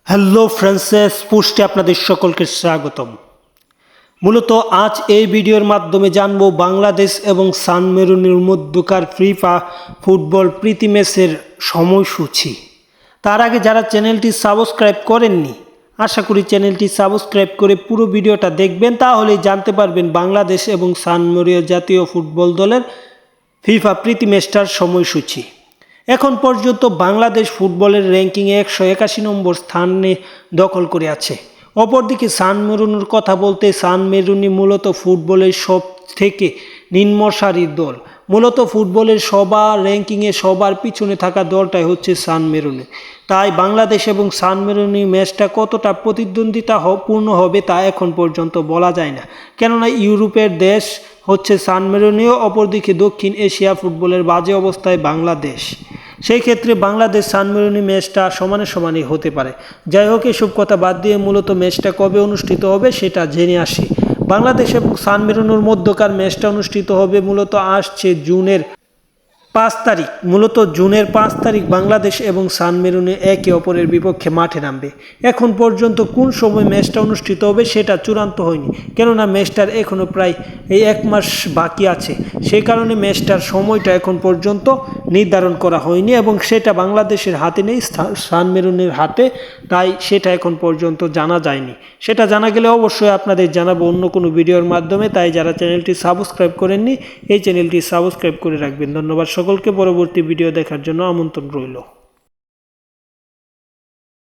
Hello friends, পোস্টে আপনাদের সকলকে স্বাগতম। মূলত আজ এই ভিডিওর মাধ্যমে জানবো বাংলাদেশ এবং সান মেরুনের মধ্যকার ফিফা ফুটবল প্রীতি ম্যাচের সময়সূচি। তার আগে যারা চ্যানেলটি সাবস্ক্রাইব করেননি, আশা করি চ্যানেলটি সাবস্ক্রাইব করে পুরো ভিডিওটা দেখবেন, তাহলেই জানতে পারবেন বাংলাদেশ এবং সান মেরুনীয় জাতীয় ফুটবল দলের ফিফা প্রীতি ম্যাচটার সময়সূচি। এখন পর্যন্ত বাংলাদেশ ফুটবলের র্যাঙ্কিংয়ে 181 নম্বর স্থানে দখল করে আছে। অপরদিকে সান মেরুনির কথা বলতে সান মেরুনি মূলত ফুটবলের সব থেকে নিম্নসারির দল। মূলত ফুটবলের সবার র্যাঙ্কিংয়ে সবার পিছনে থাকা দলটাই হচ্ছে সান মেরুনি। তাই বাংলাদেশ এবং সান মেরুনি ম্যাচটা কতটা প্রতিদ্বন্দ্বিতাপূর্ণ হবে তা এখন পর্যন্ত বলা যায় না, কেননা ইউরোপের দেশ হচ্ছে সান মেরুনিও, অপরদিকে দক্ষিণ এশিয়া ফুটবলের বাজে অবস্থায় বাংলাদেশ। সেই ক্ষেত্রে বাংলাদেশ সান মেরুনি ম্যাচটা সমানে হতে পারে। যাই হোক, এসব কথা বাদ দিয়ে মূলত ম্যাচটা কবে অনুষ্ঠিত হবে সেটা জেনে আসি। বাংলাদেশ এবং সান মেরুনির মধ্যকার ম্যাচটা অনুষ্ঠিত হবে মূলত আসছে জুনের 5 তারিখ। মূলত জুনের 5 তারিখ বাংলাদেশ এবং সান মেরুনি একে অপরের বিপক্ষে মাঠে নামবে। এখন পর্যন্ত কোন সময় ম্যাচটা অনুষ্ঠিত হবে সেটা চূড়ান্ত হয়নি, কেননা ম্যাচটার এখনও প্রায় 1 মাস বাকি আছে। সেই কারণে ম্যাচটার সময়টা এখন পর্যন্ত নির্ধারণ করা হয়নি এবং সেটা বাংলাদেশের হাতে নেই, সান মেরুনির হাতে, তাই সেটা এখন পর্যন্ত জানা যায়নি। সেটা জানা গেলে অবশ্যই আপনাদের জানাবো অন্য কোনো ভিডিওর মাধ্যমে। তাই যারা চ্যানেলটি সাবস্ক্রাইব করেননি, এই চ্যানেলটি সাবস্ক্রাইব করে রাখবেন। ধন্যবাদ সকলকে। পরবর্তী ভিডিও দেখার জন্য আমন্ত্রণ রইল।